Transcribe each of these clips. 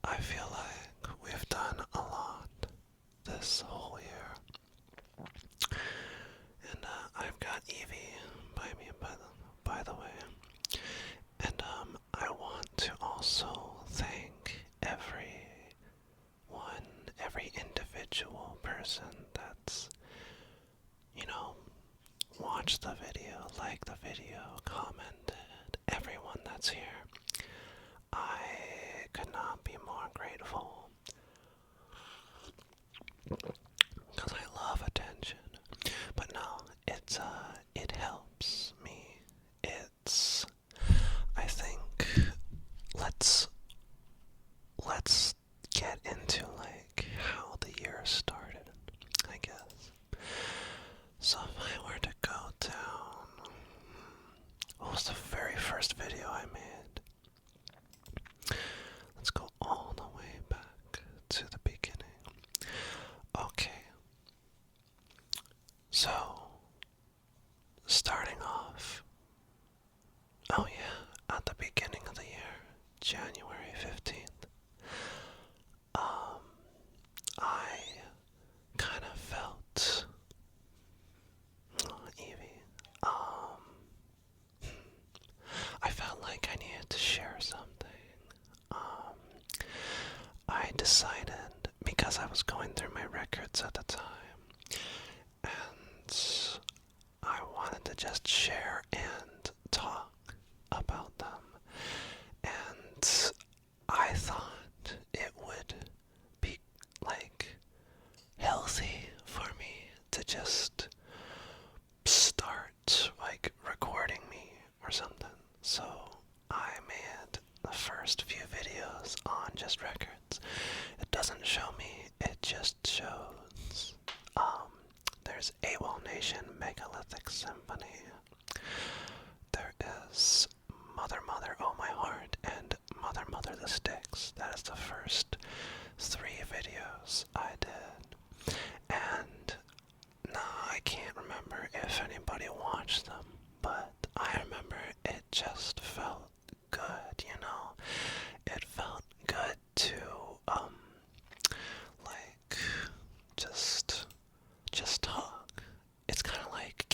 I feel like we've done a lot this whole year. And I've got Evie by me, by the way. And I want to also thank every individual person that's, watched the video, liked the video, commented, everyone that's here. I could not be more grateful because I love attention. But no, it helps me. I think, let's get into like how the year started, I guess. So if I were to go down, what was the very first video I made? Let's go all the way back to the beginning. Okay. So, starting off, oh yeah, at the beginning of the year, January 15th, I kind of felt, Evie, I felt like I needed to share something. I decided, because I was going through my records at the time, and I wanted to just share and talk about them, and I thought it would be, like, healthy for me to just start, like, recording me or something. So I made the first few videos on just records. It doesn't show me, it just shows, there's AWOL Nation Megalithic Symphony. There is Mother Mother Oh My Heart and Mother Mother the Sticks. That is the first 3 videos I did. And no, I can't remember if anybody watched them, but I remember it just felt good, It felt good to, like, just talk. It's kind of like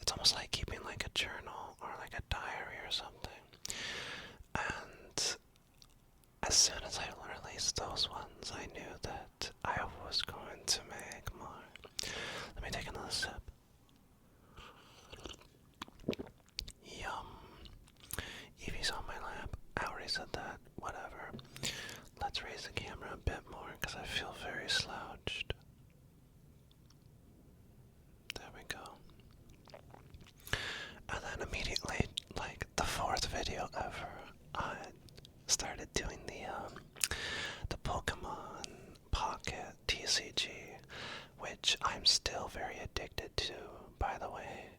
it's almost like keeping like a journal or like a diary or something. And as soon as I released those ones, I knew that I was going to make more. Let me take another sip. Yum. Evie's on my lap. I already said that. Whatever. Let's raise the camera a bit more because I feel very slouched. There we go. And then immediately, like the 4th video ever, I started doing the Pokemon Pocket TCG, which I'm still very addicted to, by the way,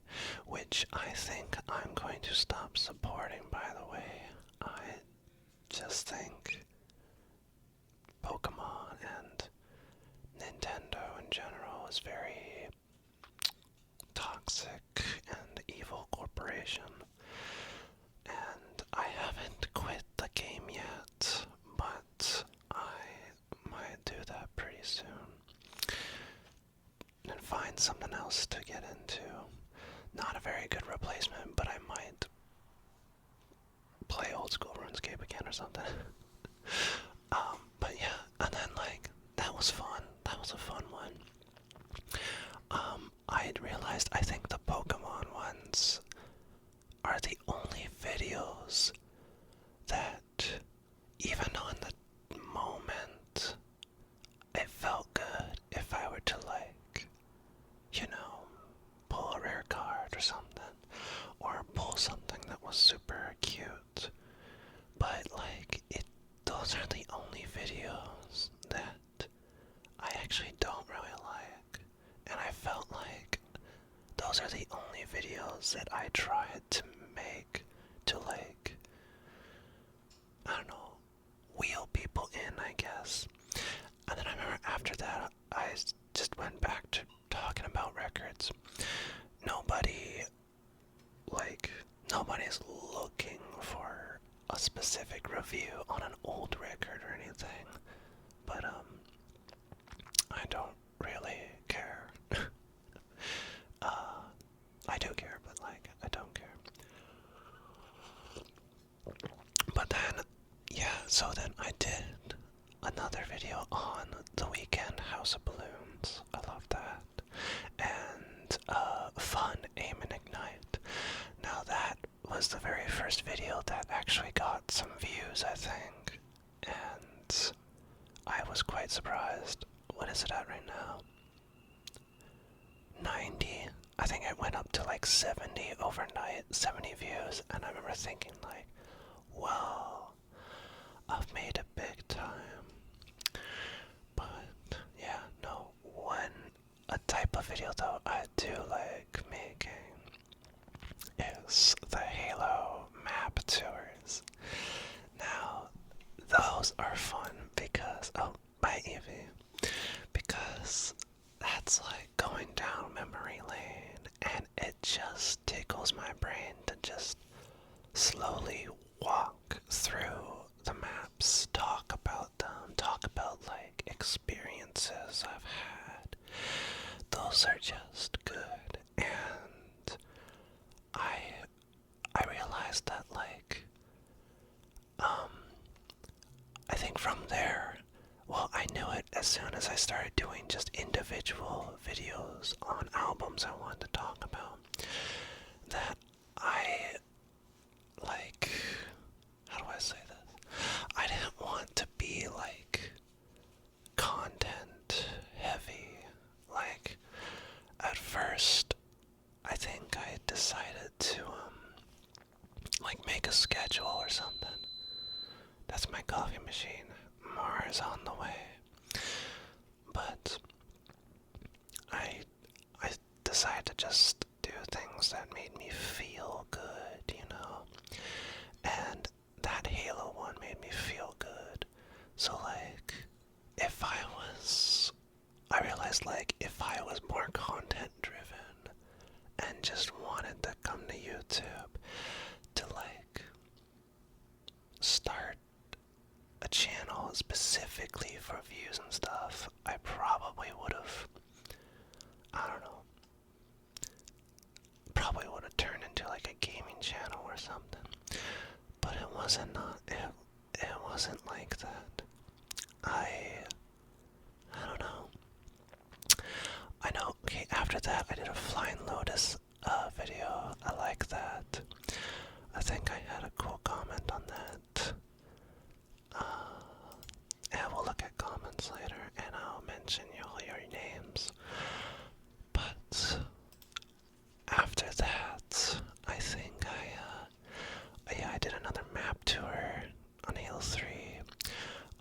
which I think I'm going to stop supporting, by the way. I just think Pokemon and Nintendo in general is very toxic and evil corporation. And I haven't quit the game yet, but I might do that pretty soon. And find something else to get into. Not a very good replacement, but I might play old school RuneScape again or something. But yeah, and then like, that was fun. That was a fun one. I had realized I think the Pokemon ones are the only videos that, even on the moment, it felt good if I were to like, pull a rare card or something, or pull something that was super cute. But like, those are the only videos that I actually don't really like. And I felt like those are the only videos that I tried to make to like, I don't know, wheel people in, I guess. And then I remember after that, I just went back to talking about records. Nobody's looking for a specific review on an old record or anything, but I don't really care. I do care, but like, I don't care. But then, yeah, so then I did another video on The Weekend House of Balloons. I love that. And Fun Aim and Ignite. Now that was the very first video that actually got some views, I think. And I was quite surprised. What is it at right now? 90. I think it went up to like 70 overnight, 70 views, and I remember thinking like, wow, I've made it big time. But yeah, no, a type of video though I do like making is the Halo map tours. Now, those are fun because, by Evie, because that's like going down memory lane, and it just tickles my brain to just slowly walk through the maps, talk about them, talk about like experiences I've had. Those are just good, and I realized that like, I think from there, well, I knew it as soon as I started doing just individual videos on albums I wanted to talk about, that I, like, how do I say this? I didn't want to be, like, content heavy. Like, at first, I think I decided to, like, make a schedule or something. That's my coffee machine. More is on the way. But I decided to just do things that made me feel good, you know? And that Halo one made me feel good. So like, I realized like, if I was more content driven and just wanted to come to YouTube to like, start a channel specifically for views and stuff, I probably would have, I don't know, probably would have turned into like a gaming channel or something. But it wasn't it wasn't like that. I don't know. I know, okay, after that I did a Flying Lotus video. I like that. I think I had a cool comment on that. And we'll look at comments later, and I'll mention all your names. But after that, I think I did another map tour on Halo 3.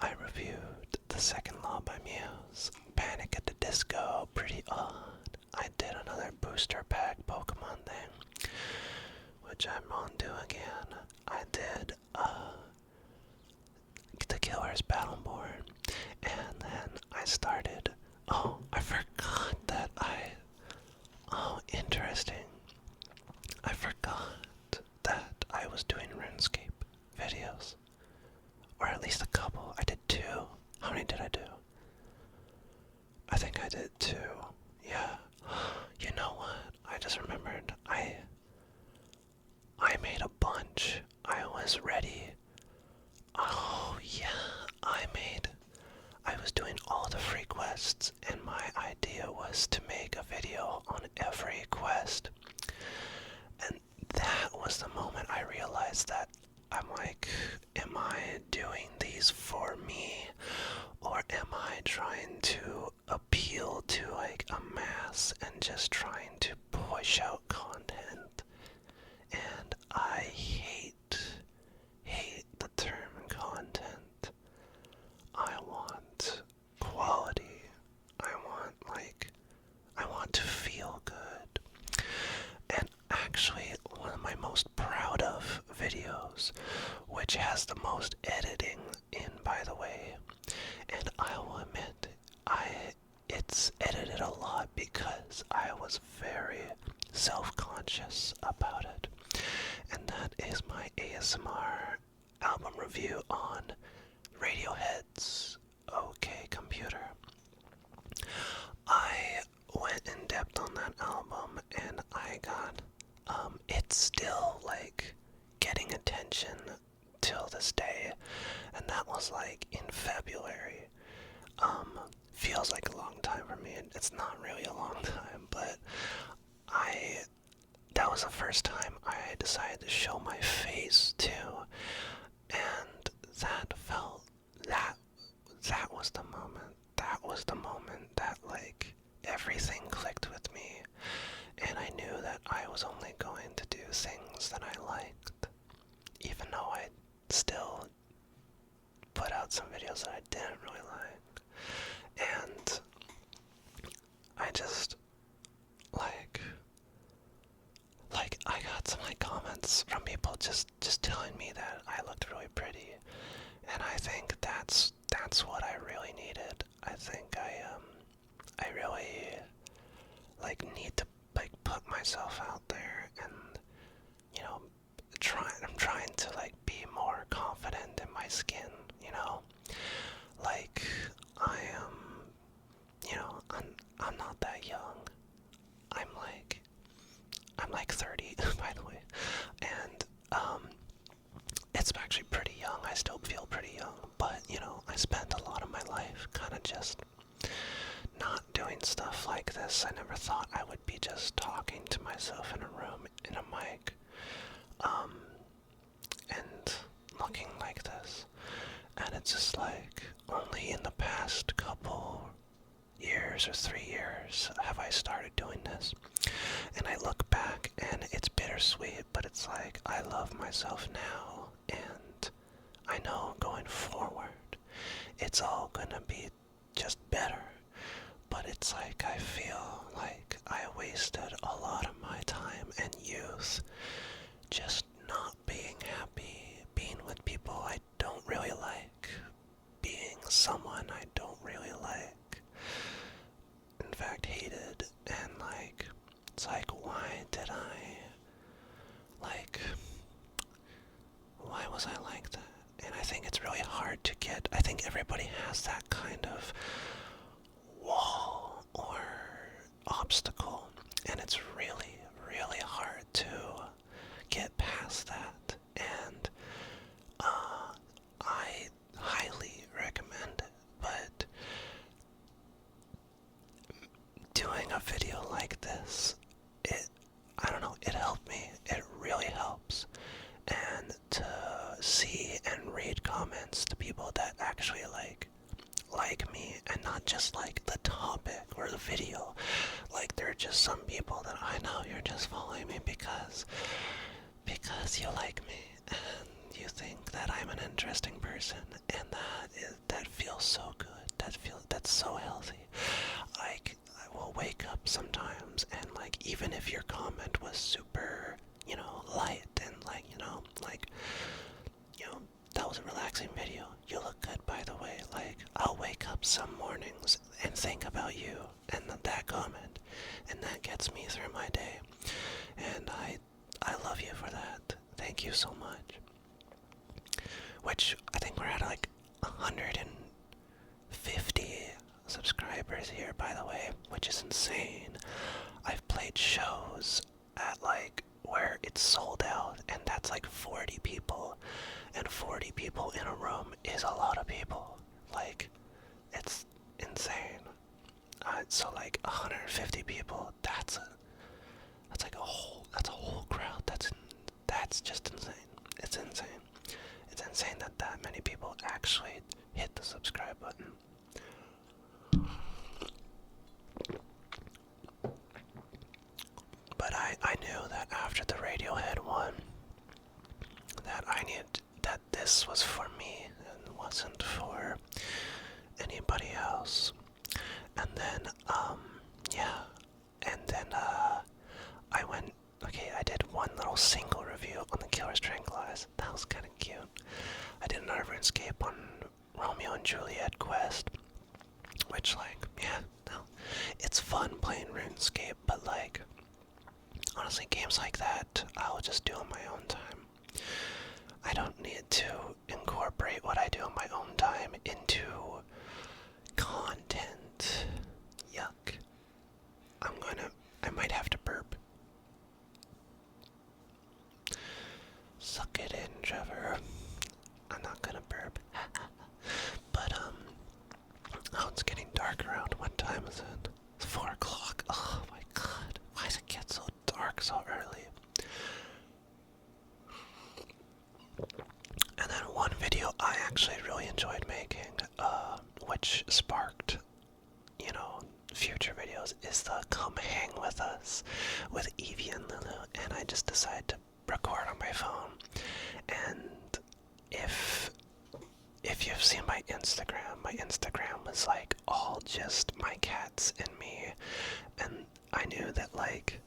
I reviewed The Second Law by Muse, Panic at the Disco, Pretty Odd. I did another booster pack Pokemon thing, which I'm on to again. I did The Killer's Battleborn, and then I started, I forgot that interesting. I forgot that I was doing RuneScape videos, or at least a couple. I did 2. How many did I do? I think I did 2. Yeah. You know what? I just remembered. I made a bunch. I was ready. Oh yeah, I was doing all the free quests, and my idea was to make a video on every quest. And that was the moment I realized that I'm like, am I doing these for me, or am I trying to appeal to like a mass and just trying to push out content? And I hate the term content. I want quality. I want to feel good. And actually, one of my most proud of videos, which has the most editing in, by the way, and I will admit, it's edited a lot because I was very and that was like in February. Feels like a long time for me. It's not really a long time, but that was the first time I decided to show my face too, and that was the moment. That was the moment that like everything clicked with me, and I knew that I was only going to do things that I liked, even though I still put out some videos that I didn't really like. And I just like I got some like comments from people just telling me that I looked really pretty, and I think that's what I really needed. I think I really like need to like put myself out there, and you know, I'm trying to like be more confident in my skin, you know? Like I am, you know, I'm not that young. I'm like 30 by the way. And it's actually pretty young. I still feel pretty young, but you know, I spent a lot of my life kind of just not doing stuff like this. I never thought I would be just talking to myself in a room in a mic, and looking like this. And it's just like only in the past couple years or 3 years have I started doing this. And I look back and it's bittersweet, but it's like I love myself now, and I know going forward it's all gonna be just better. But it's like I feel like I wasted a lot of my time and youth just not being happy, being with people I don't really like, being someone I don't really like, in fact hated. And like, it's like, why was I like that? And I think it's really hard to get. I think everybody has that kind of wall or obstacle, and it's really, really hard to get past that. And I highly recommend it, but doing a video like this, I don't know, it helped me. It really helps. And to see and read comments to people that actually like me, and not just like the topic or the video. Like, there are just some people that I know you're just following me because you like me and you think that I'm an interesting person, and that feels so good. That's so healthy. Like, I will wake up sometimes and like, even if your comment was super, you know, light and like, you know, that was a relaxing video. You look good, by the way. Like, I'll wake up some mornings and think about you and that comment, and that gets me through my day. And I love you for that. Thank you so much. Which, I think we're at like 150 subscribers here, by the way, which is insane. I've played shows at like where it's sold out, and that's like 40 people, and 40 people in a room is a lot of people. Like, it's insane. So like 150 people, that's like a whole crowd. That's just insane. It's insane. It's insane that many people actually hit the subscribe button. But I knew that after the Radiohead one, that this was for me and wasn't for anybody else. And then, I did one little single review on the Killer Tranquilize. That was kind of cute. I did another RuneScape on Romeo and Juliet quest, which, like, yeah, no, it's fun playing RuneScape, but like, honestly, games like that, I'll just do on my own time. I don't need to incorporate what I do on my own time into content. Yuck. I might have to burp. Suck it in, Trevor. I'm not gonna burp. really enjoyed making, which sparked, future videos, is the come hang with us with Evie and Lulu, and I just decided to record on my phone. And if you've seen my Instagram was like all just my cats and me, and I knew that like,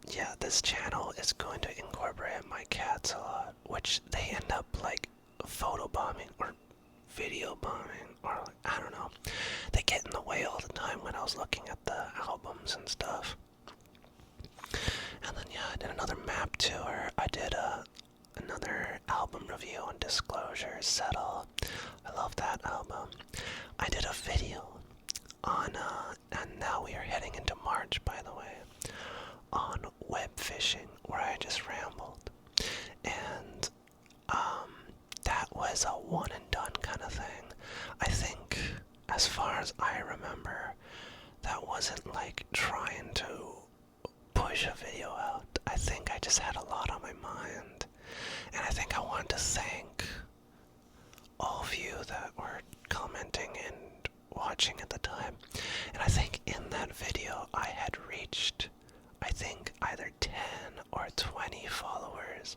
yeah, this channel is going to incorporate my cats a lot, which they end up like photobombing or video bombing, or I don't know. They get in the way all the time when I was looking at the albums and stuff. And then yeah, I did another map tour. I did another album review on Disclosure, Settle. I love that album. I did a video on, and now we are heading into March, by the way, on web fishing, where I just rambled. And, that was a one and done kind of thing. I think, as far as I remember, that wasn't like trying to push a video out. I think I just had a lot on my mind. And I think I wanted to thank all of you that were commenting and watching at the time. And I think in that video I had reached, I think, either 10 or 20 followers.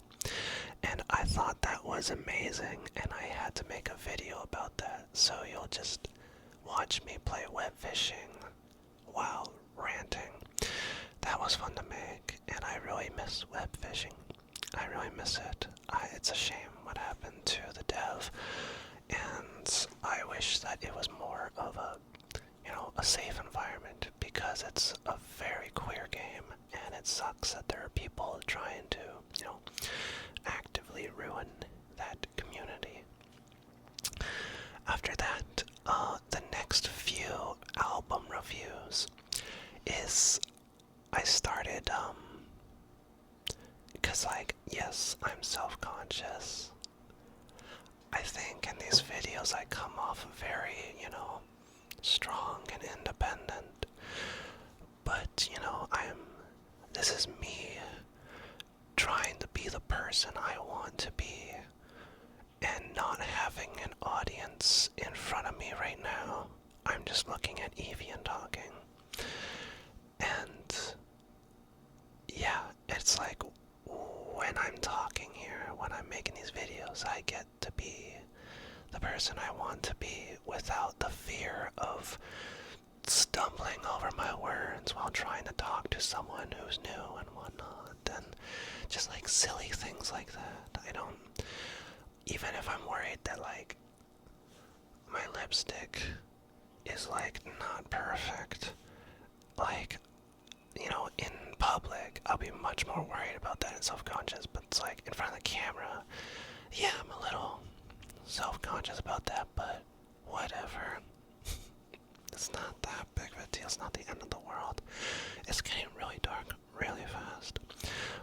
And I thought that was amazing, and I had to make a video about that. So you'll just watch me play web fishing while ranting. That was fun to make, and I really miss web fishing. I really miss it. It's a shame what happened to the dev, and I wish that it was more of a safe environment, because it's a very queer game, and it sucks that there are people trying to, actively ruin that community. After that, the next few album reviews is, I started, because, yes, I'm self-conscious. I think in these videos I come off very, strong and independent. But, this is me trying to be the person I want to be, and not having an audience in front of me right now. I'm just looking at Evie and talking. And, yeah, it's like, when I'm talking here, when I'm making these videos, I get to be the person I want to be without the fear of stumbling over my words while trying to talk to someone who's new and whatnot, and just like silly things like that. I don't, even if I'm worried that like my lipstick is like not perfect, like, in public, I'll be much more worried about that and self-conscious, but it's like in front of the camera, yeah, I'm a little self-conscious about that, but whatever. It's not that big of a deal. It's not the end of the world. It's getting really dark really fast.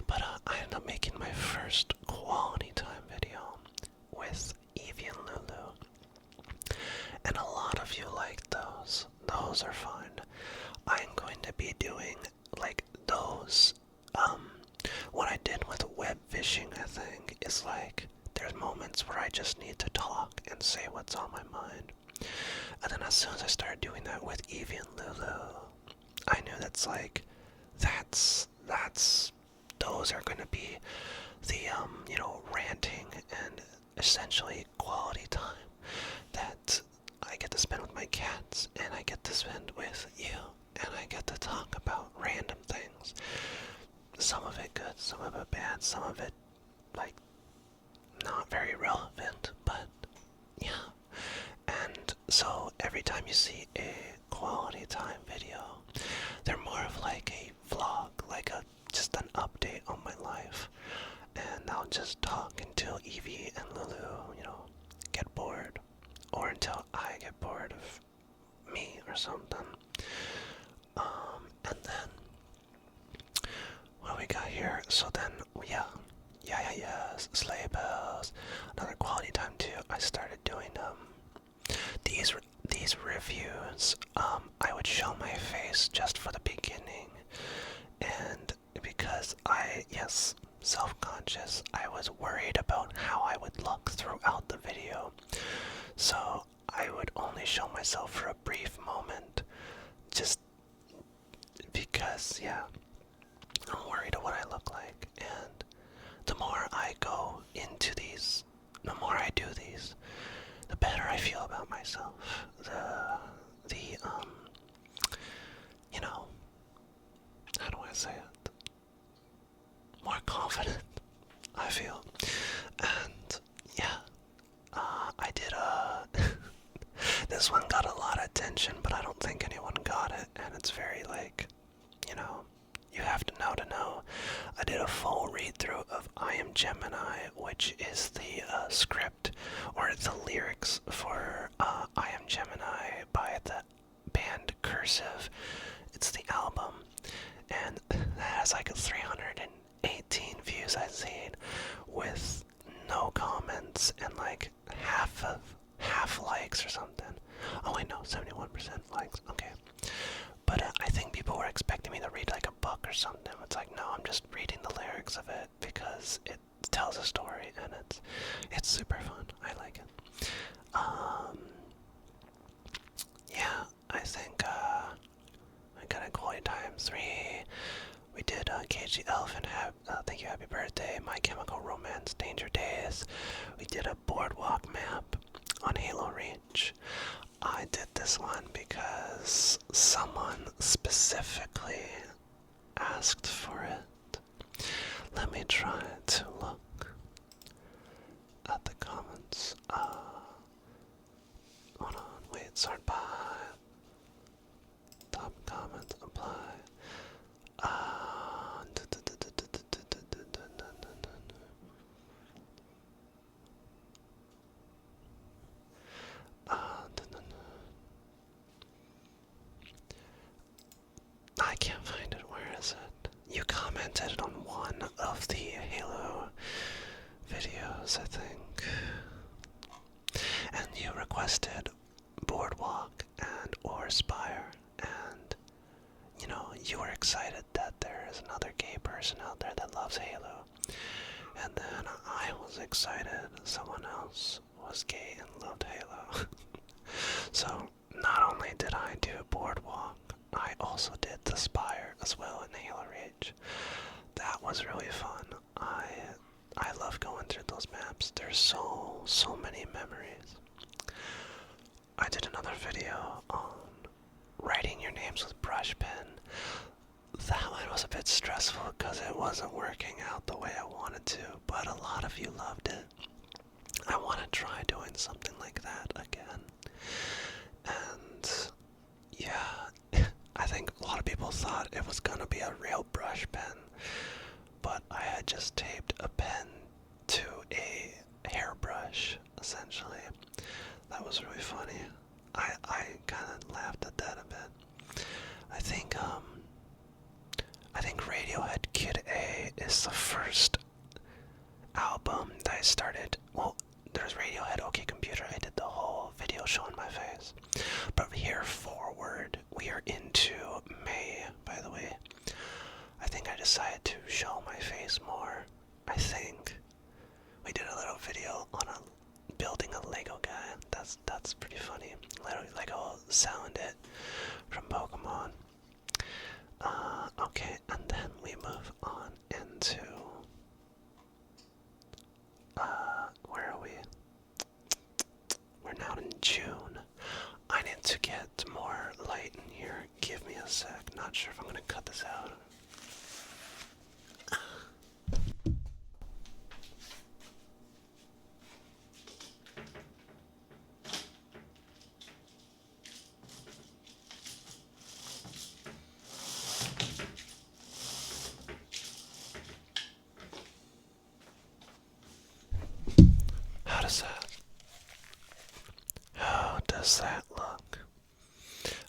But I ended up making my first quality time video with Evie and Lulu. And a lot of you liked those. Those are fun. I'm going to be doing like those. What I did with web fishing, I think, is like, there's moments where I just need to talk and say what's on my mind. And then as soon as I started doing that with Evie and Lulu, I knew that's like, those are going to be the, ranting and essentially quality time that I get to spend with my cats, and I get to spend with you, and I get to talk about random things. Some of it good, some of it bad, some of it, like, not very relevant, but, yeah. And so, every time you see a quality time video, they're more of like a vlog, like just an update on my life. And I'll just talk until Evie and Lulu, get bored. Or until I get bored of me or something. And then, what we got here? So then, yeah, sleigh bells. Another quality time too. I started doing, these reviews. I would show my face just for the beginning. And because yes, self-conscious. I was worried about how I would look throughout the video. So I would only show myself for a brief moment. Just because, yeah, I'm worried of what I look like. And the more I go into these, the more I do these, the better I feel about myself. You know, how do I say it? More confident, I feel. And, yeah, I did this one got a lot of attention, but I don't think anyone got it, and it's very, like, you know, you have to know. I did a full read-through of I Am Gemini, which is the script, or the lyrics for I Am Gemini by the band Cursive. It's the album, and that has like 318 views I've seen, with no comments and like half likes or something. Oh wait, no, 71% likes. Okay. But I think people were expecting me to read like a book or something. It's like, no, I'm just reading the lyrics of it because it tells a story, and it's super fun. I like it. Yeah, I think I got a quality time 3. We did KG Elf and Thank You Happy Birthday, My Chemical Romance, Danger Days. We did a boardwalk map on Halo Reach. I did this one because someone specifically asked for it. Let me try to look at the comments. Hold on, wait, sort by. Top comment, apply. I can't find it. Where is it? You commented on one of the Halo videos, I think. And you requested Boardwalk and or Spire, and you know, you were excited that there is another gay person out there that loves Halo. And then I was excited someone else was gay and loved Halo. So not only did I do Boardwalk, I also did the Spire as well in Halo Reach. That was really fun. I love going through those maps. There's so many memories. I did another video on writing your names with brush pen. That one was a bit stressful because it wasn't working out the way I wanted to, but a lot of you loved it. I want to try doing something like that again. And yeah, I think a lot of people thought it was gonna be a real brush pen, but I had just taped a pen to a hairbrush, essentially. That was really funny. I kind of laughed at that a bit. I think Radiohead Kid A is the first album that I started. Well, there's Radiohead OK Computer. I did the whole video showing my face. But here forward, we are into May, by the way. I think I decided to show my face more. I think we did a little video on building a Lego guy. That's pretty funny. Lego sound it from Pokemon. Okay, and then we move on into where are we? We're now in June. I need to get more light in here. Give me a sec. Not sure if I'm gonna cut this out. How does that look?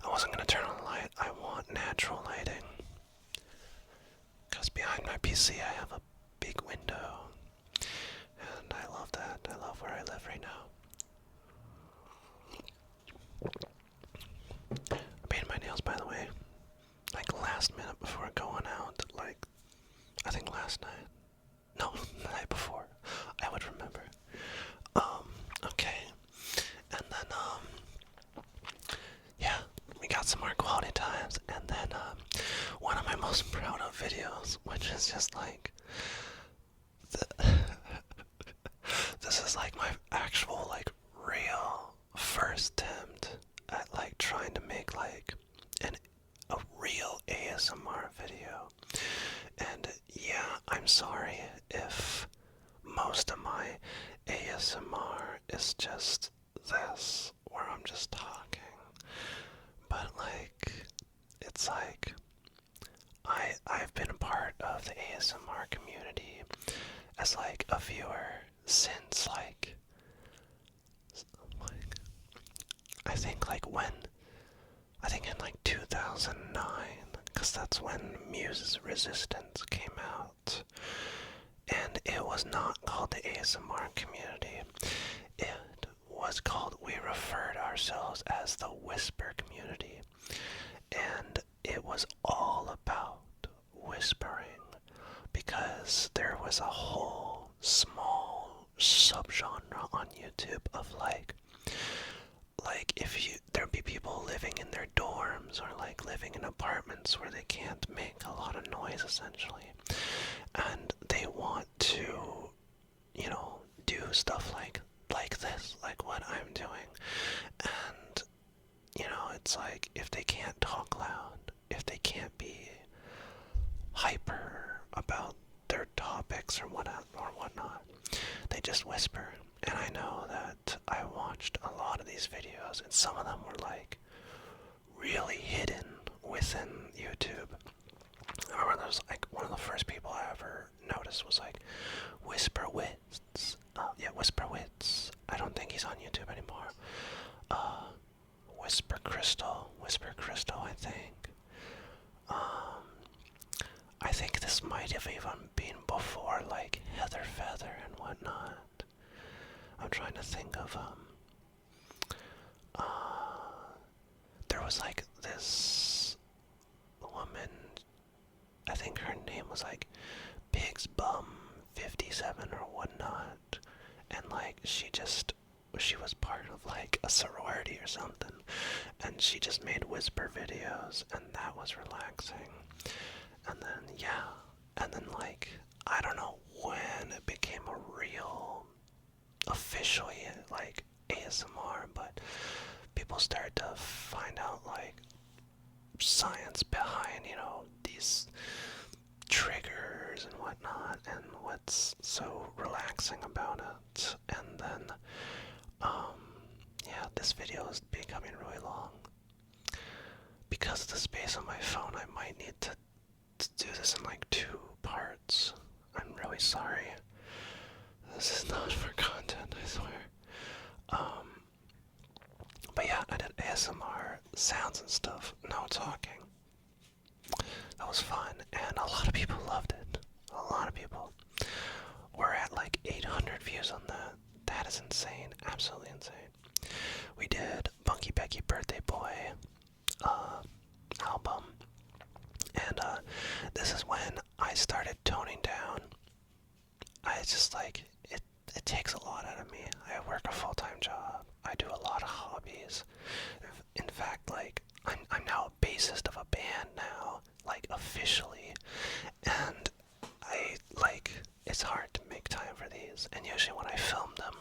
I wasn't going to turn on the light. I want natural lighting. Because behind my PC I have a big window. And I love that. I love where I live right now. I painted my nails, by the way, like last minute before going out. Like, I think last night. some more quality times, and then one of my most proud of videos, which is just like this is like my actual like real first attempt at like trying to make like a real ASMR video. And yeah, I'm sorry if most of my ASMR is just this, where I'm just talking. But like, it's like, I've been a part of the ASMR community as like a viewer since like I think like when, I think in like 2009, because that's when Muse's Resistance came out. And it was not called the ASMR community. It was called, we referred ourselves as the Whisper community. And it was all about whispering, because there was a whole small subgenre on YouTube of like if there'd be people living in their dorms or like living in apartments where they can't make a lot of noise essentially, and they want to, you know, do stuff like this, like what I'm doing. And you know, it's like, if they can't talk loud, if they can't be hyper about their topics or whatnot, they just whisper. And I know that I watched a lot of these videos, and some of them were like really hidden within YouTube. I remember there was like one of the first people I ever noticed was like Whisper Wits. Whisper Wits. I don't think he's on YouTube anymore. Whisper Crystal, I think. I think this might have even been before like Heather Feather and whatnot. I'm trying to think of there was like this woman, I think her name was like Pig's Bum 57 or whatnot, and like she was part of like a sorority or something, and she just made whisper videos, and that was relaxing. And then like, I don't know when it became a real officially like ASMR, but people started to find out like science behind, you know, these triggers and whatnot, and what's so relaxing about it. And then this video is becoming really long. Because of the space on my phone, I might need to do this in like 2 parts. I'm really sorry. This is not for content, I swear. But yeah, I did ASMR sounds and stuff, no talking. That was fun, and a lot of people loved it. A lot of people. We're at like 800 views on that. That is insane, absolutely insane. We did Bunky Becky Birthday Boy album, and this is when I started toning down. I just like, it takes a lot out of me. I work a full-time job. I do a lot of hobbies. In fact, like, I'm now a bassist of a band now, like, officially. And it's hard to make time for these. And usually when I film them,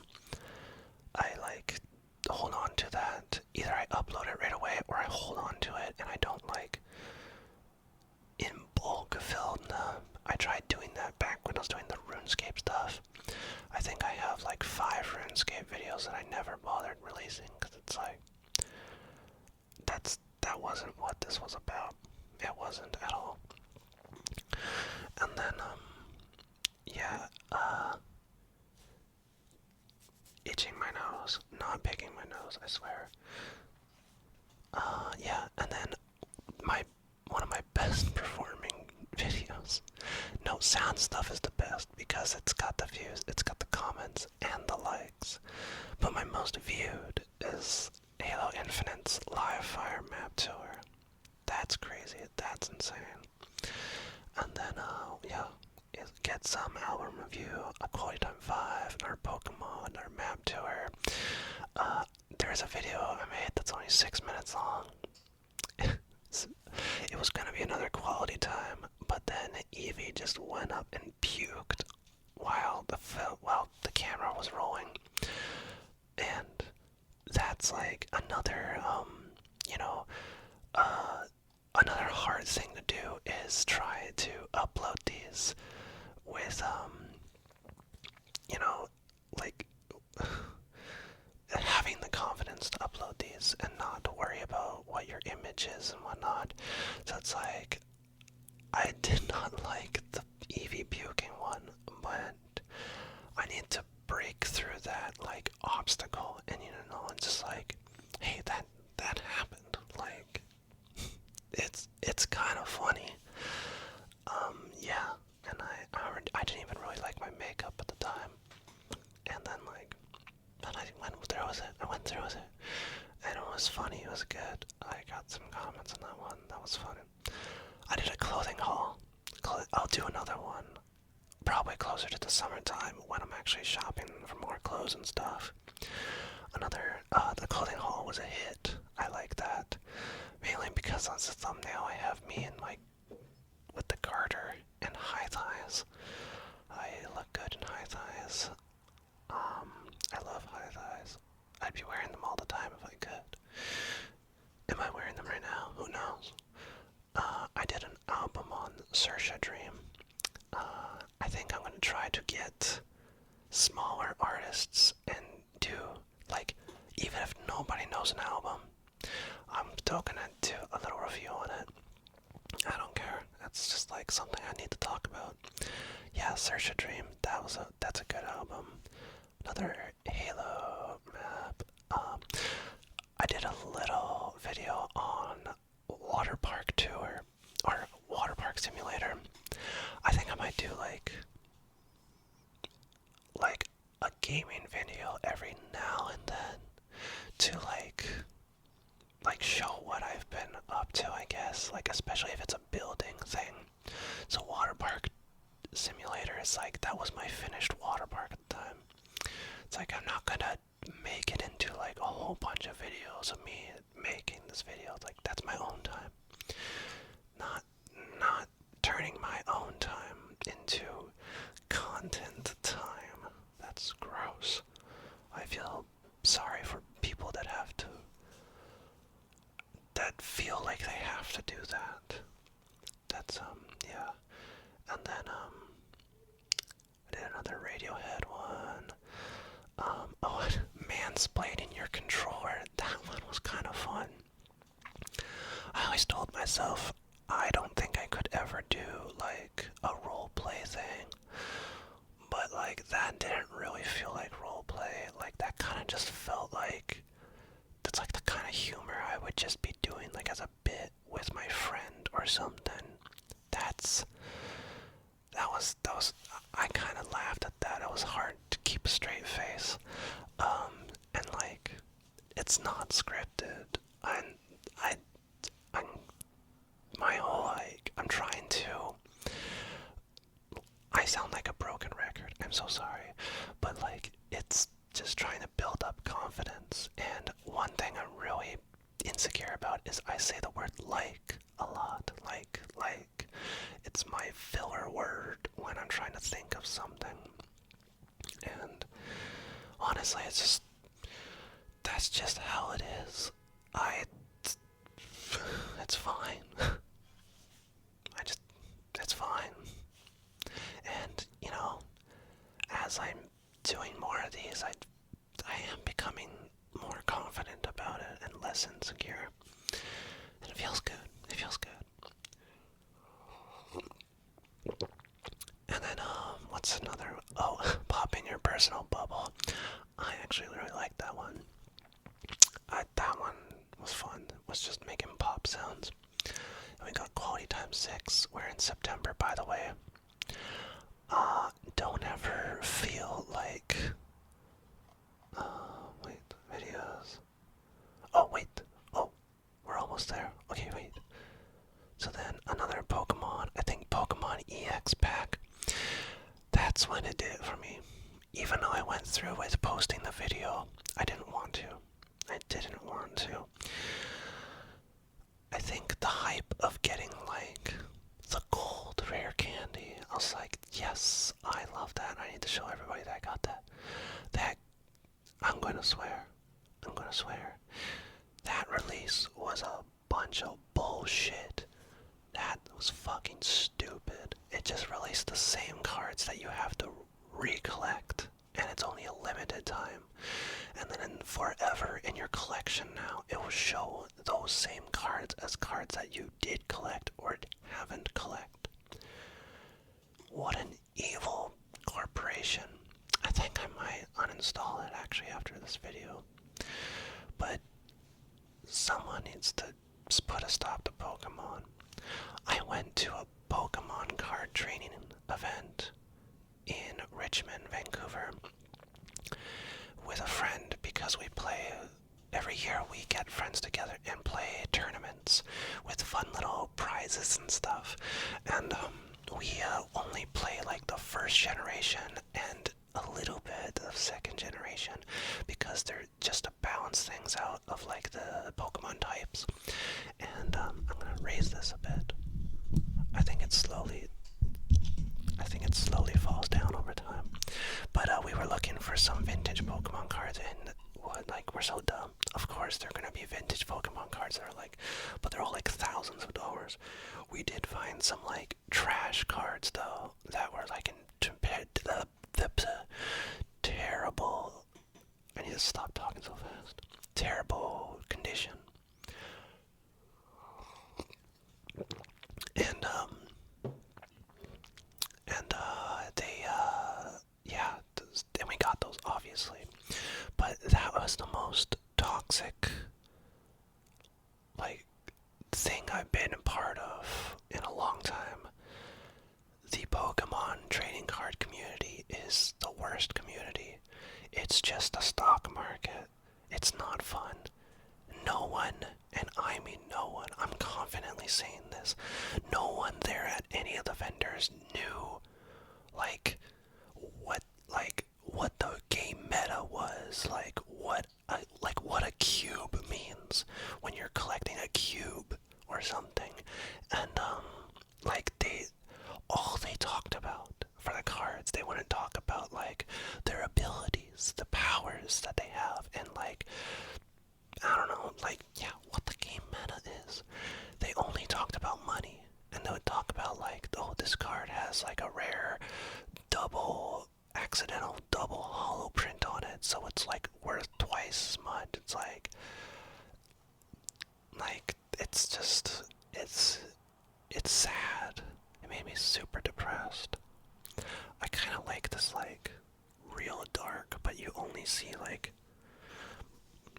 I, like, hold on to that. Either I upload it right away, or I hold on to it, and I don't, like, in bulk film them. I tried doing that back when I was doing the RuneScape stuff. I think I have like 5 RuneScape videos that I never bothered releasing, because it's like, that wasn't what this was about. It wasn't at all. And then, itching my nose, not picking my nose, I swear. And then one of my best performing videos. No, sound stuff is the best because it's got the views, it's got the comments, and the likes. But my most viewed is Halo Infinite's live fire map tour. That's crazy, that's insane. And then, it gets some album review, a Quality Time 5, our Pokemon, our map tour. There's a video I made that's only 6 minutes long. It was gonna be another quality time, but then Evie just went up and puked while the camera was rolling, and that's like another you know another hard thing to do is try to upload these with you know like having the confidence to upload these and not to worry about what your image is and whatnot. So it's like, I did not like the Eevee puking one, but I need to break through that like obstacle, and and just like, hey, that happened. Like, it's kind of funny. Yeah, and I didn't even really like my makeup at the time, and then like. But I went through with it. And it was funny. It was good. I got some comments on that one. That was fun. I did a clothing haul. I'll do another one. Probably closer to the summertime when I'm actually shopping for more clothes and stuff. The clothing haul was a hit. I like that. Mainly because on the thumbnail I have me in with the garter and high thighs. I look good in high thighs. I love high thighs. I'd be wearing them all the time if I could. Am I wearing them right now? Who knows? I did an album on Saoirse Dream. I think I'm gonna try to get smaller artists and do, like, even if nobody knows an album, I'm still gonna do a little review on it. I don't care. That's just like something I need to talk about. Yeah, Saoirse Dream. That's a good album. Another Halo map. I did a little video on Water Park Tour, or Water Park Simulator. I think I might do like a gaming video every now and then to like show what I've been up to, I guess, like especially if it's a building thing. So Water Park Simulator is like, that was my finished water park at the time. It's like, I'm not gonna make it into like a whole bunch of videos of me making this video. It's like, that's my own time. Not turning my own time into content time. That's gross. I feel sorry for people that feel like they have to do that. That's yeah. And then I did another Radiohead one. Oh, mansplaining your controller. That one was kind of fun. I always told myself I don't think I could ever do like a role play thing, but like that didn't really feel like role play. Like that kind of just felt like that's like the kind of humor I would just be doing like as a bit with my friend or something. That was I kind of laughed at that. It was hard to keep a straight face. And like, it's not scripted. I'm my whole like, I'm trying to, I sound like a broken record. I'm so sorry. But like, it's just trying to build up confidence. And one thing I'm really insecure about is I say the word like a lot. Like. It's my filler word when I'm trying to think of something. And honestly, that's just how it is. It's fine. It's fine. And, as I'm doing more of these, I am becoming more confident about it and less insecure. And it feels good. And then, what's another? Oh, pop in your personal bubble. I actually really like that one. That one was fun. It was just making pop sounds. And we got quality times 6. We're in September, by the way. Don't ever feel like... wait, videos. Oh, wait. Oh, we're almost there. Okay, wait. So then another Pokemon, I think Pokemon EX pack. That's when it did it for me. Even though I went through with posting the video, I didn't want to. I think the gonna swear. That release was a bunch of bullshit. That was fucking stupid. It just released the same cards that you have to recollect, and it's only a limited time. And then forever in your collection now, it will show those same cards as cards that you did collect or haven't collect. What an evil corporation. I think I might uninstall it actually after this video. But someone needs to put a stop to Pokemon. I went to a Pokemon card training event in Richmond, Vancouver, with a friend because we play every year. We get friends together and play tournaments with fun little prizes and stuff. And we only play like the first generation and a little bit of second generation because they're just to balance things out of like the Pokemon types. And I'm gonna raise this a bit. I think it slowly falls down over time. But we were looking for some vintage Pokemon cards, and we're so dumb. Of course, they're gonna be vintage Pokemon cards that are like, but they're all like thousands of dollars. We did find some like trash cards though that were like compared to the terrible. I need to stop talking so fast. Terrible condition. And we got those obviously, but that was the most toxic like thing I've been a part of in a long time. The Pokemon trading card community is the worst community. It's just a stock market. It's not fun. No one, and I mean no one, I'm confidently saying this, no one there at any of the vendors knew what the game meta was, like what a cube means when you're collecting a cube or something. And all they talked about for the cards, they wouldn't talk about like their abilities, the powers that they have, and like I don't know, what the game meta is. They only talked about money, and they would talk about like, oh, this card has like a rare accidental double holo print on it, so it's like worth twice as much. It's like it's just, it's sad. It made me super depressed. I kind of like this like real dark, but you only see like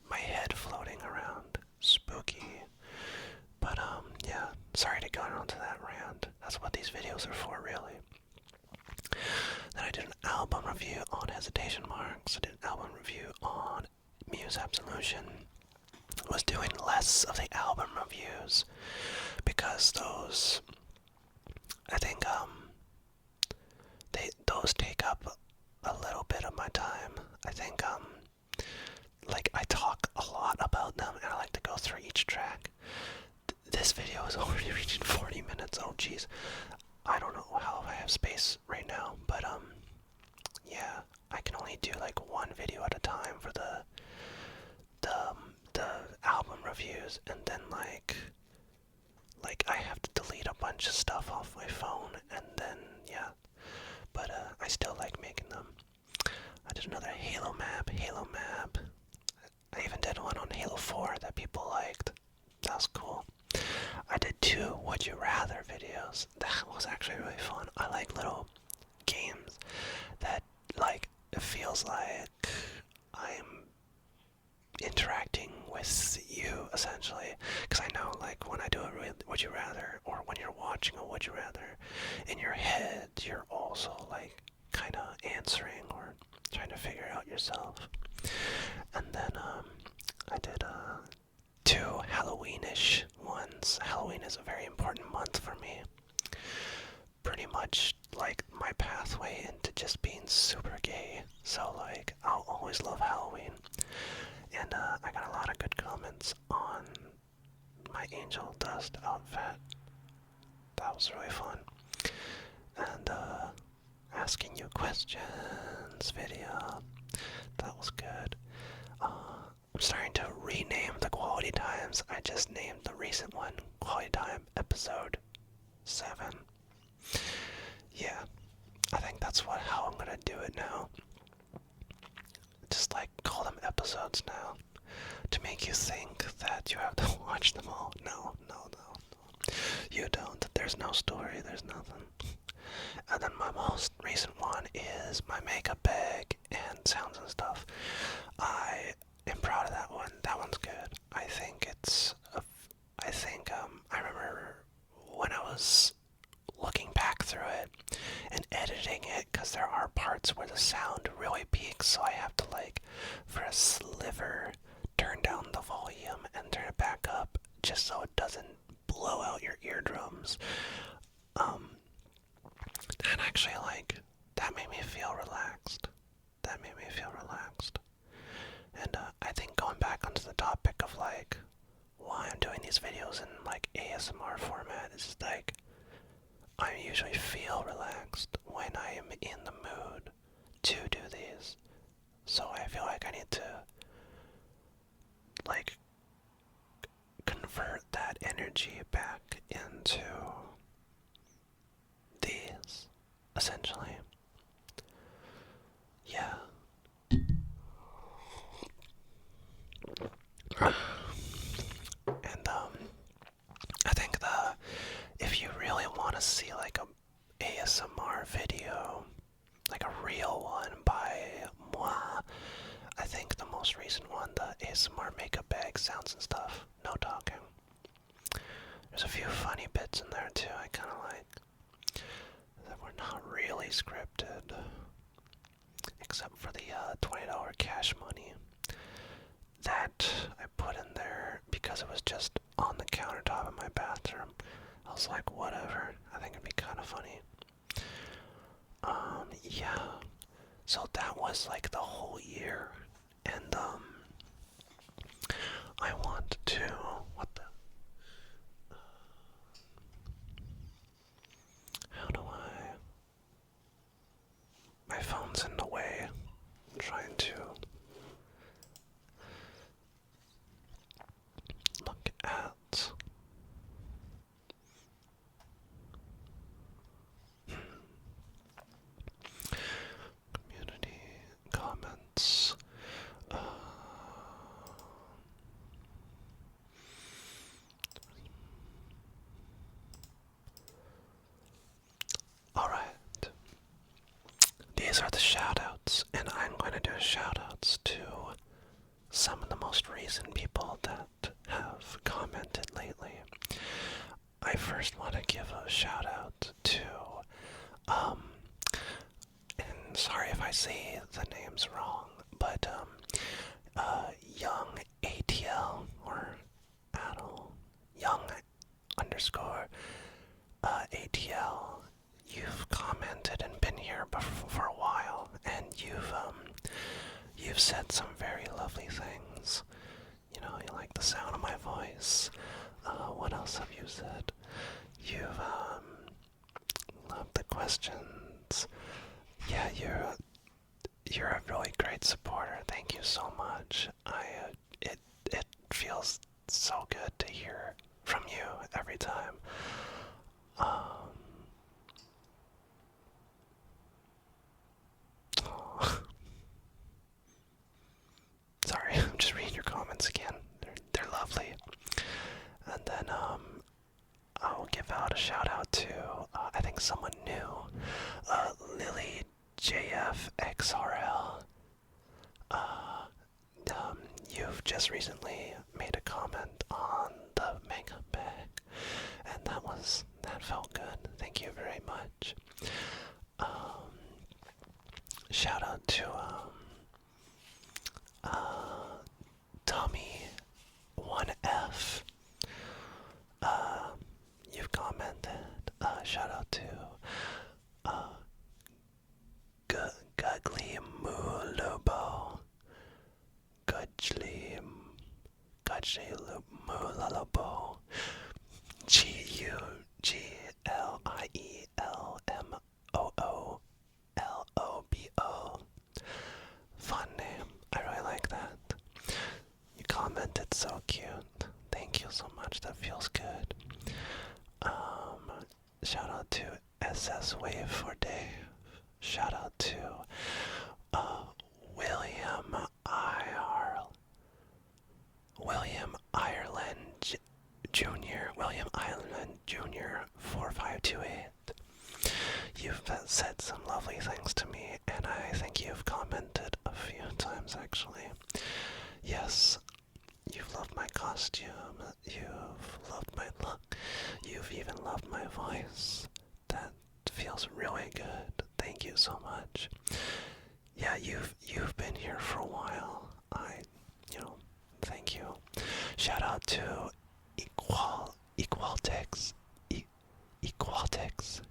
my head floating around. Spooky. But yeah, sorry to go on to that rant. That's what these videos are for, really. Then I did an album review on Hesitation Marks. I did an album review on Muse Absolution. I was doing less of the album reviews because those, I think those take up a little bit of my time. I think I talk a lot about them, and I like to go through each track. This video is already reaching 40 minutes. Oh jeez, I don't know how I have space right now, but yeah, I can only do like one video at a time for the album reviews, and then like I have to delete a bunch of stuff off my phone, and then yeah, but I still like making them. I did another Halo map. I even did one on Halo 4 that people liked. That was cool. I did 2 Would You Rather videos. That was actually really fun. I like little games that like it feels like I'm interacting with you essentially, because I know like when I do a Would You Rather, or when you're watching a Would You Rather, in your head you're also like kind of answering or trying to figure out yourself. And then I did 2 Halloween-ish ones. Halloween is a very important month for me. Pretty much like my pathway into just being super gay. So like I'll always love Halloween. And I got a lot of good comments on my angel dust outfit. That was really fun. And asking you questions video. That was good. I'm starting to rename the quality times. I just named the recent one Quality Time Episode 7. Yeah, I think that's how I'm gonna do it now. Just like call them episodes now. To make you think that you have to watch them all. No. You don't. There's no story, there's nothing. And then my most recent one is my makeup bag and sounds and stuff. I am proud of that one. That one's good. I remember when I was looking back through it and editing it, because there are parts where the sound really peaks, so I have to, like, for a sliver, turn down the volume and turn it back up just so it doesn't blow out your eardrums. And actually, like, that made me feel relaxed. And I think going back onto the topic of, like, why I'm doing these videos in, like, ASMR format is just, like, I usually feel relaxed when I am in the mood to do these. So I feel like I need to, like, convert that energy back into these, essentially. Yeah. And I think if you really want to see like a ASMR video, like a real one by moi, I think the most recent one, the ASMR makeup bag sounds and stuff, no talking. There's a few funny bits in there too, I kind of like, that were not really scripted, except for the $20 cash money that I put in there because it was just on the countertop in my bathroom. I was like, whatever, I think it'd be kind of funny. Yeah, so that was like the whole year, and I want to, how do my phone's in the way, I'm trying to look at, community comments, alright, these are the shoutouts, and I'm going to do shoutouts to some of the most recent people that have commented lately. I first want to give a shout out to, and sorry if I say the names wrong, but, young ATL, or Adel, young underscore, ATL, you've commented and been here for a while, and you've said some very lovely things. You know, you like the sound of my voice. What else have you said? You've, loved the questions. Yeah, you're a really great supporter. Thank you so much. It feels so good to hear from you every time. Sorry, I'm just reading your comments again. They're lovely. And then I'll give out a shout out to I think someone new, Lily JFXRL. You've just recently made a comment on the makeup bag, and that felt good. Thank you very much. Shout out to Tommy 1F. You've commented. Shout out to Gugly Mulobo. Gudgly Mulalobo. GUGLIELMOOLOBO. That's so cute. Thank you so much. That feels good. Shout out to SS Wave for Dave. Shout out to William Ireland Jr. William Ireland Jr. 4528. You've said some lovely things to me, and I think you've commented a few times actually. Yes, you've loved my costume, you've loved my look, you've even loved my voice. That feels really good. Thank you so much. Yeah, you've been here for a while. Thank you. Shout out to Equaltex. Equaltex.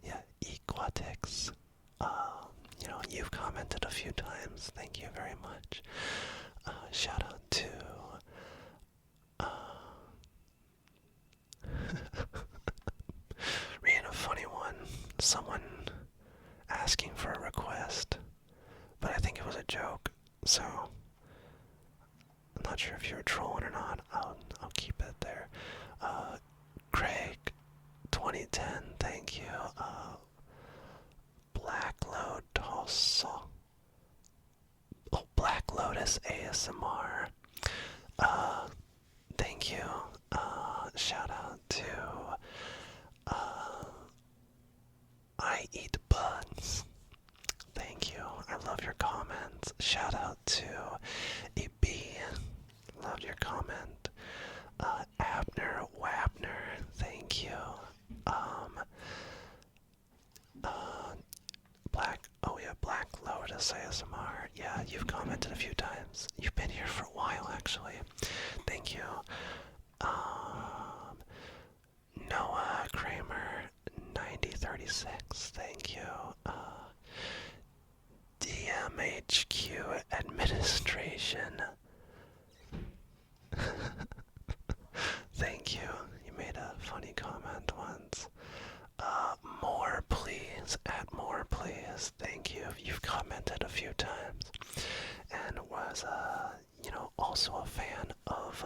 Yeah, Equaltex. You've commented a few times. Thank you very much. Shout out to reading a funny one. Someone asking for a request, but I think it was a joke, so I'm not sure if you're trolling or not. I'll keep it there. Craig 2010, thank you. Black Lotus ASMR. Thank you. Shout out to I Eat Bugs. Thank you. I love your comments. Shout out to EB. Loved your comment. Abner Wapner. Thank you. Black Lotus ASMR. Yeah, you've commented a few times. You've been here for a while, actually. Thank you. Noah Kramer 9036. Thank you. DMHQ Administration. Thank you. You made a funny comment once. More please, at more please. Thank you. You've commented a few times, and was also a fan of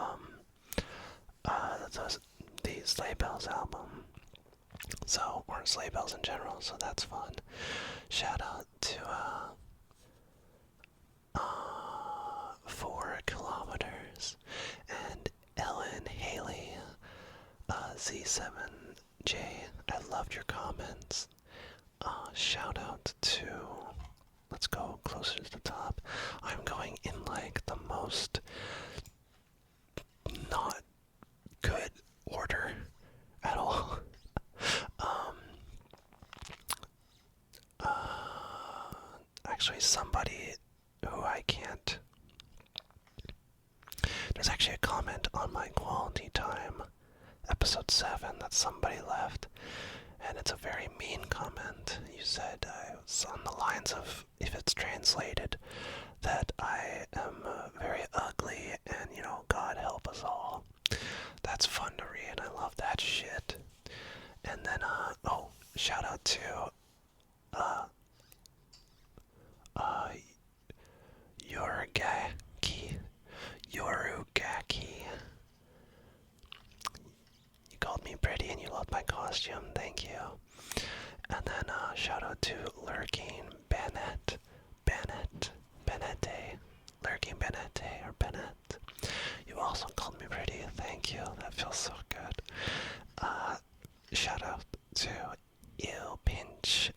the Sleigh Bells album. So, or Sleigh Bells in general. So that's fun. Shout out to 4 kilometers and Ellen Haley Z7J. I loved your comments. Shout out to, let's go closer to the top. I'm going in like the most not good order at all. Actually, somebody who I can't. There's actually a comment on my Quality Time episode 7 that somebody left, and it's a very mean comment. You said it was on the lines of, if it's translated, that I am very ugly and, God help us all. That's fun to read. I love that shit. And then, shout out to, Yorugaki. You called me pretty and you loved my costume. Thank you. And then, shout out to Lurking Bennett. Lurking Bennett, or Bennett. You also called me pretty. Thank you. That feels so good. Shout out to I'll pinch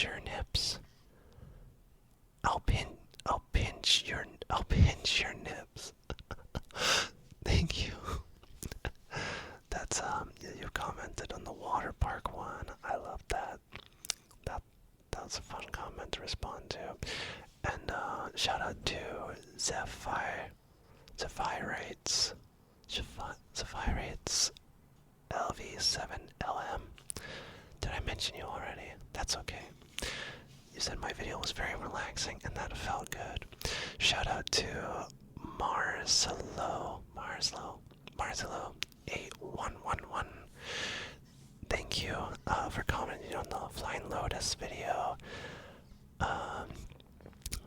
your nips. I'll pinch your nips. Thank you. That's you commented on the water park one. I love that. That's a fun comment to respond to. And shout out to Zephyrates LV7LM. Did I mention you already? That's okay. You said my video was very relaxing, and that felt good. Shout out to Marsalo 8111. Thank you for commenting on the Flying Lotus video.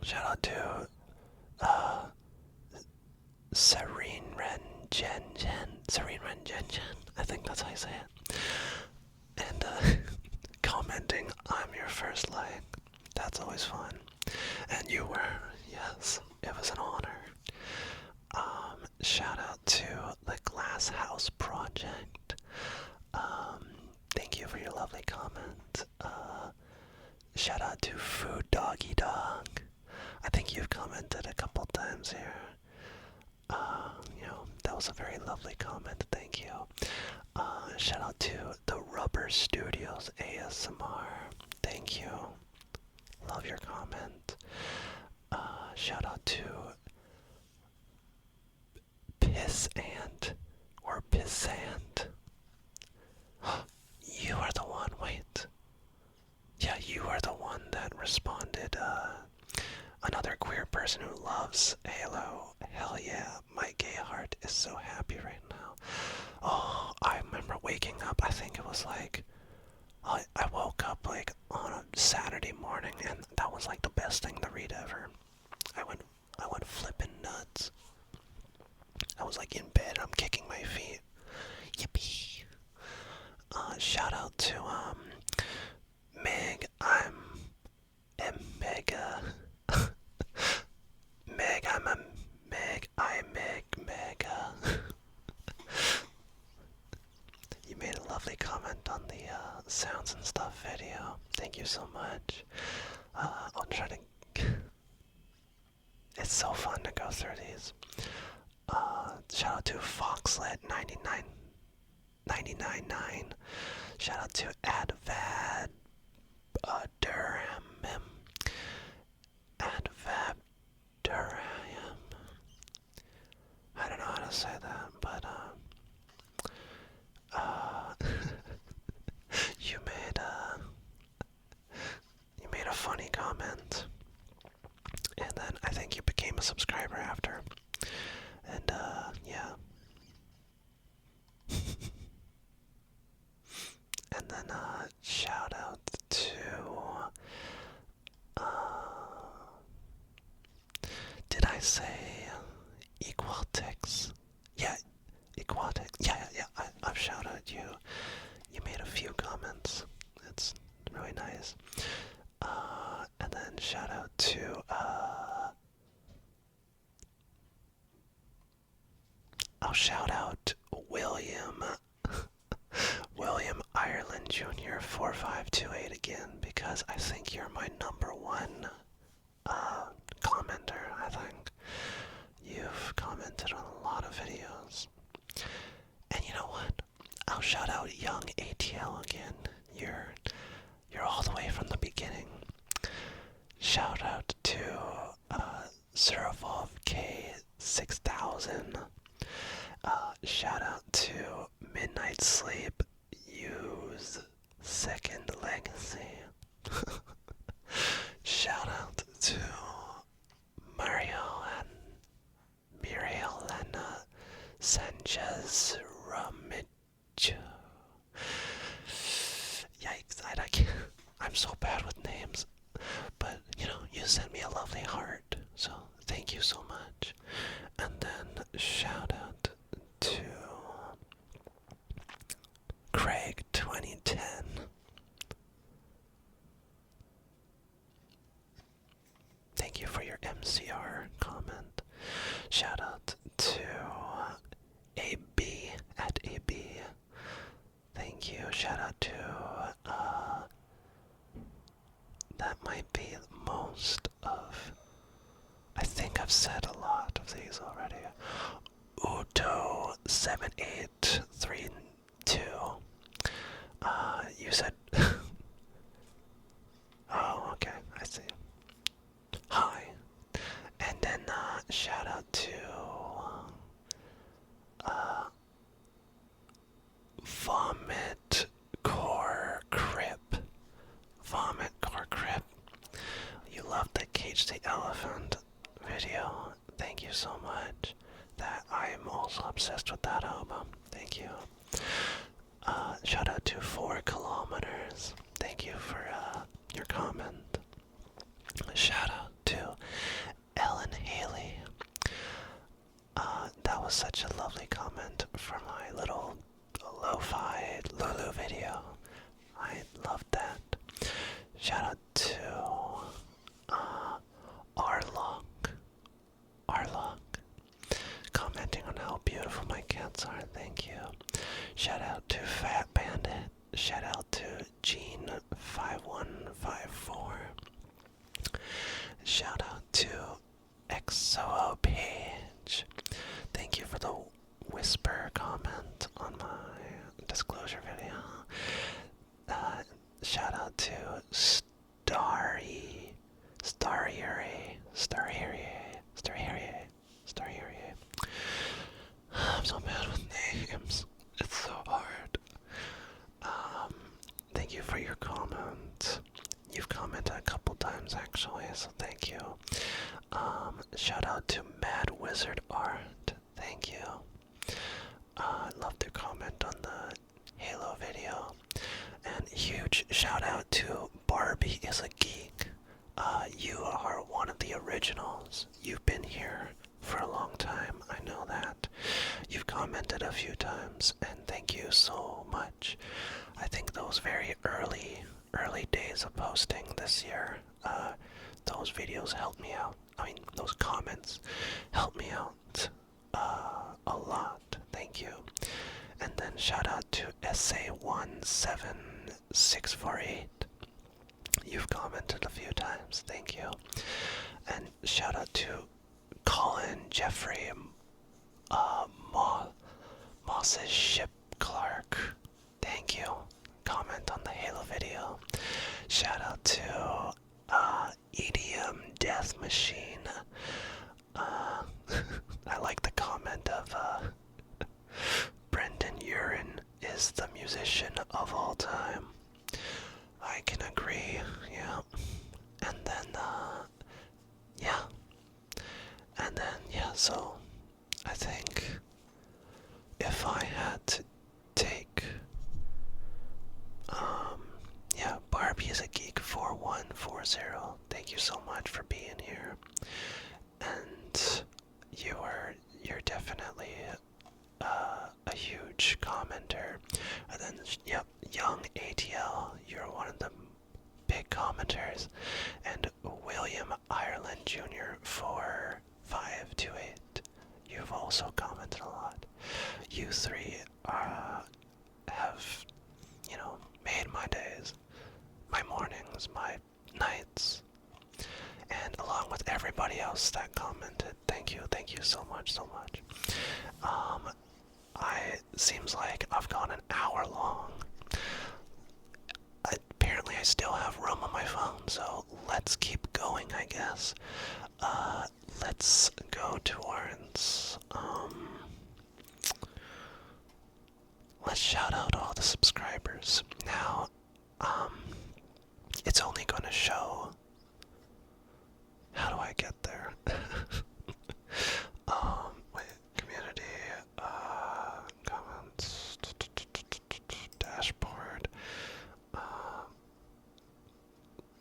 Shout out to say it. And commenting, I'm your first like. That's always fun. And you were, yes, it was an honor. Shout out to the Glass House Project. Thank you for your lovely comment. Shout out to Food Doggy Dog. I think you've commented a couple times here. That was a very lovely comment. Thank you. Shout out to the Rubber Studios ASMR. Thank you. Love your comment. Shout out to Piss Ant or Pissant. You are the one. Wait. Yeah, you are the one that responded. Another queer person who loves Halo. Hell yeah, my gay heart is so happy right now. Oh, I remember waking up, I think it was like, I woke up like on a Saturday morning, and that was like the best thing to read ever. I went flipping nuts. I was like in bed, I'm kicking my feet. Yippee. Shout out to, Meg. I'm mega. Meg, I'm a Meg. I mega. You made a lovely comment on the sounds and stuff video. Thank you so much. I'll try to. It's so fun to go through these. Shout out to Foxlet99999. Shout out to Advad Durham. Advad Durham. I don't know how to say that, but you made a funny comment, and then I think you became a subscriber after, and yeah. And then shout out to did I say Equaltix? Yeah, Equaltix. Yeah. I've shouted you. You made a few comments. It's really nice. And then shout out to I'll shout out William Ireland Jr. 4528 again, because I think you're my number one commenter. I think you've commented on a lot of videos. And you know what? I'll shout out Young ATL again. You're all the way from the beginning. Shout out to Survolve K6000. Shout out to Midnight Sleep. Use Second Legacy. Shout out to Mario and Muriel and Sanchez Ramich. Yikes, I can't. I'm so bad with names. But, you sent me a lovely heart. So, thank you so much. And then, shout out to Craig 2010. Thank you for your MCR comment. Shout out to AB at AB. Thank you. Shout out to that might be most of. I think I've said a lot of these already. Uto7832. You said. Oh, okay, I see. Hi. And then, shout out to, Vomit Core Crip. Vomit Core Crip. You loved the Cage the Elephant video. Thank you so much. That I am also obsessed with that album. Thank you. Shout out to 4 Kilometers. Thank you for your comment. Shout out to Ellen Haley. That was such a lovely comment for my little lo-fi Baltzar, thank you. Shout out to Fat Bandit. Shout out to Gene5154. Shout out to XOO Page. Thank you for the whisper comment on my disclosure video. Shout out to Starry. I'm so bad with names. It's so hard. Thank you for your comment. You've commented a couple times actually, so thank you. Shout out to Mad Wizard Art. Thank you. I'd love to comment on the Halo video. And huge shout out to Barbie is a Geek. You are one of the originals. You've been here for a long time, I know that. You've commented a few times, and thank you so much. I think those very early days of posting this year, those videos helped me out. I mean, those comments helped me out a lot. Thank you. And then shout out to SA17648. You've commented a few times. Thank you. And shout out to Colin Jeffrey Moss's Ship Clark. Thank you. Comment on the Halo video. Shout out to EDM Death Machine. I like the comment of Brendan Urin is the musician of all time. I can agree, yeah. And then, yeah. And then, yeah, so I think if I had to take, yeah, Barbie is a Geek 4140. Thank you so much for being here. And you're definitely a huge commenter. And then, yep, Young ATL, you're one of the big commenters. And William Ireland Jr. 4528, you've also commented a lot. You three have, made my days, my mornings, my nights, and along with everybody else that commented, thank you so much. Seems like I've gone an hour long. Apparently I still have room on my phone, so let's keep going, I guess. Let's go towards, let's shout out all the subscribers. Now, it's only gonna show, how do I get there? Wait, community, comments, dashboard,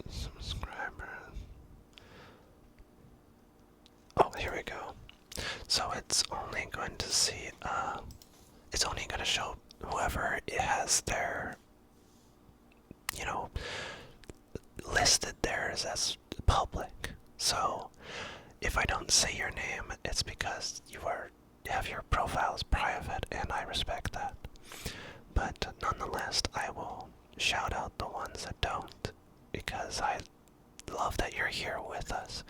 subscribers. Oh, here we go. So it's only going to see, it's only going to show whoever has their, listed theirs as public. So if I don't say your name, it's because you have your profiles private, and I respect that. But nonetheless, I will shout out the ones that don't, because I love that you're here with us.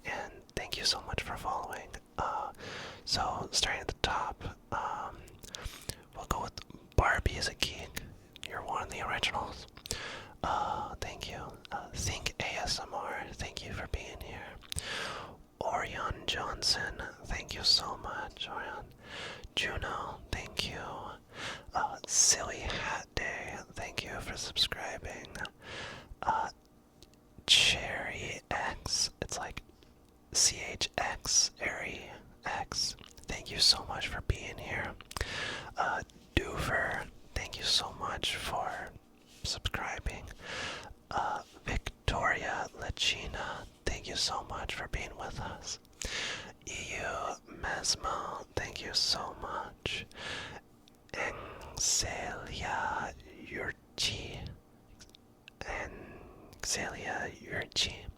And thank you so much for following. So starting at the top, we'll go with Barbie is a Geek. You're one of the originals. Thank you. Think ASMR, thank you for being here. Orion Johnson, thank you so much, Orion. Juno, thank you. Silly Hat Day, thank you for subscribing. Cherry X, it's like CHX, Airy X, thank you so much for being here. Doover, thank you so much for subscribing. Victoria Lachina, thank you so much for being with us. EU Mesmo, thank you so much. Excelia Yurchi,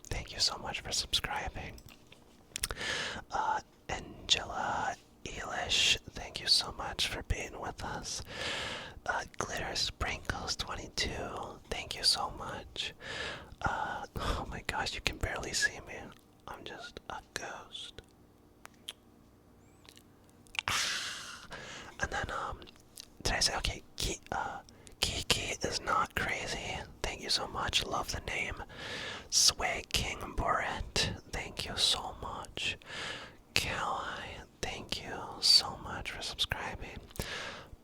thank you so much for subscribing. Angela Elish, thank you so much much for being with us. Glitter Sprinkles 22, thank you so much. Oh my gosh, you can barely see me. I'm just a ghost. And then, did I say, okay, Kiki is not crazy. Thank you so much. Love the name. Sway King Boret, thank you so much. Kawai, thank you so much for subscribing.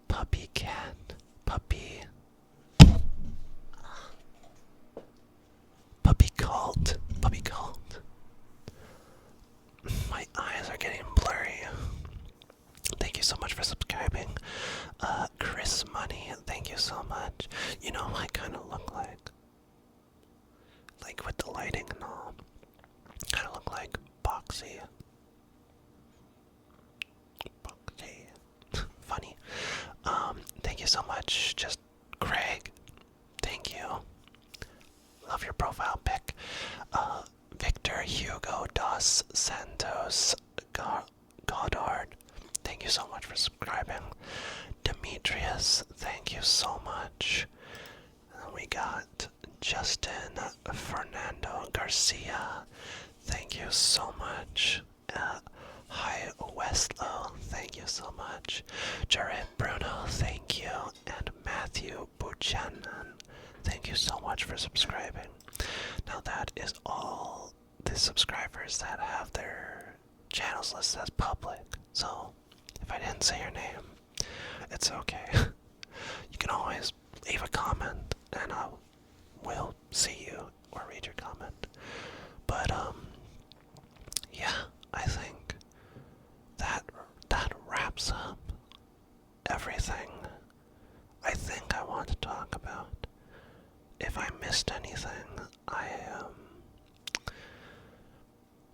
Puppy Cat, Puppy Cult, Puppy Cult. My eyes are getting blurry. Thank you so much for subscribing. Chris Money, thank you so much. You know, I kind of look like with the lighting and all, kind of look like Boxy. Funny. Thank you so much. Just Craig, thank you. Love your profile pic. Victor Hugo dos Santos Goddard, thank you so much for subscribing. Demetrius, thank you so much. And we got Justin Fernando Garcia, thank you so much. Hi Westlow, thank you so much. Jared Bruno, thank you. And Matthew Buchanan, thank you so much for subscribing. Now that is all the subscribers that have their channels listed as public. So if I didn't say your name, it's okay. You can always leave a comment and I will see you or read your comment. But yeah, I think that wraps up everything I think I want to talk about. If I missed anything,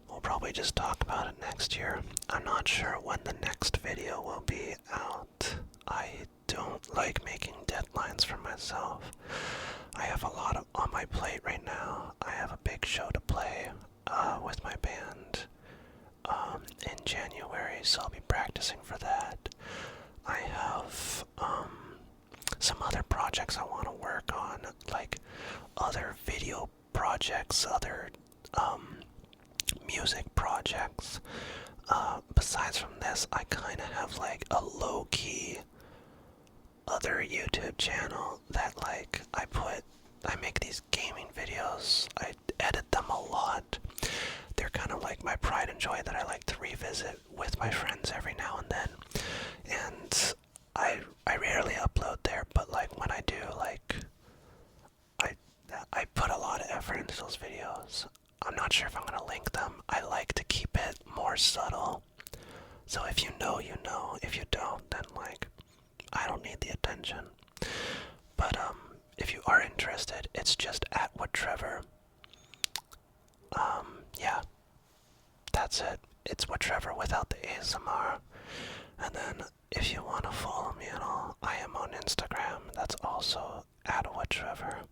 we'll probably just talk about it next year. I'm not sure when the next video will be out. I don't like making deadlines for myself. I have a lot on my plate right now. I have a big show to play with my band in January, so I'll be practicing for that. I have some other projects I want to work on, like other video projects, other music projects. Besides from this, I kind of have like a low-key other YouTube channel that like I make these gaming videos. I edit them a lot. They're kind of like my pride and joy that I like to revisit with my friends every now and then. And I rarely upload there, but like when I do, like I put a lot of effort into those videos. I'm not sure if I'm gonna link them. I like to keep it more subtle. So if you know, you know. If you don't, then like I don't need the attention. But if you are interested, it's just at Whatrevor. Yeah, that's it. It's Whatrevor without the ASMR. And then if you want to follow me at all, I am on Instagram. That's also at Whatrevor.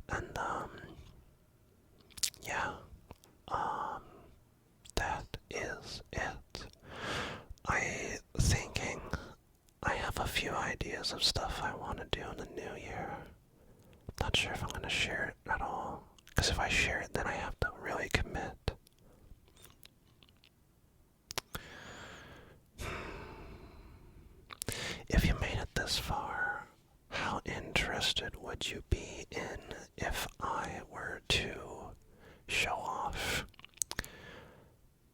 And yeah, that is it. I have a few ideas of stuff I want to do in the new year. Not sure if I'm going to share it at all. Because if I share it, then I have to really commit. If you made it this far, how interested would you be in if I were to show off?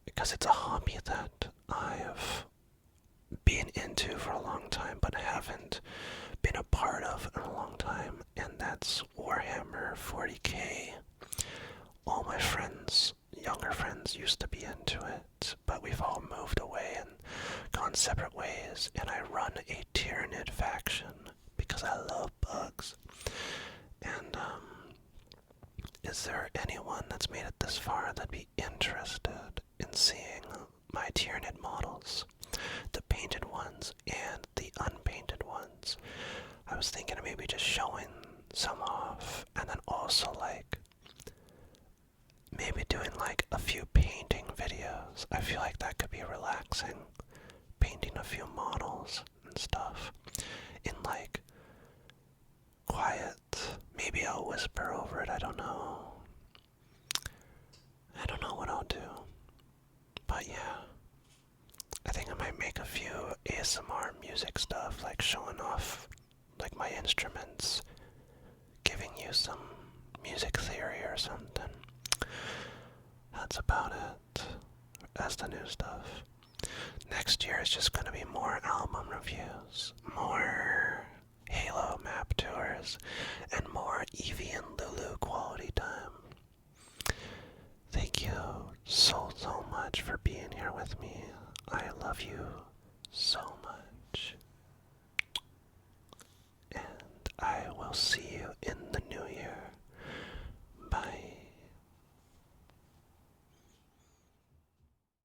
Because it's a hobby that I've been into for a long time, but haven't been a part of in a long time, and that's Warhammer 40k. All my friends, younger friends, used to be into it, but we've all moved away and gone separate ways, and I run a Tyranid faction because I love bugs. And is there anyone that's made it this far that'd be interested in seeing my Tyranid models? The painted ones and the unpainted ones. I was thinking of maybe just showing some off, and then also like maybe doing like a few painting videos. I feel like that could be relaxing. Painting a few models, and stuff in like quiet. Maybe I'll whisper over it, I don't know. I don't know what I'll do. But yeah, I think I might make a few ASMR music stuff, like showing off like my instruments, giving you some music theory or something. That's about it. That's the new stuff. Next year is just gonna be more album reviews, more Halo map tours, and more Eevee and Lulu quality time. Thank you so much for being here with me. I love you so much. And I will see you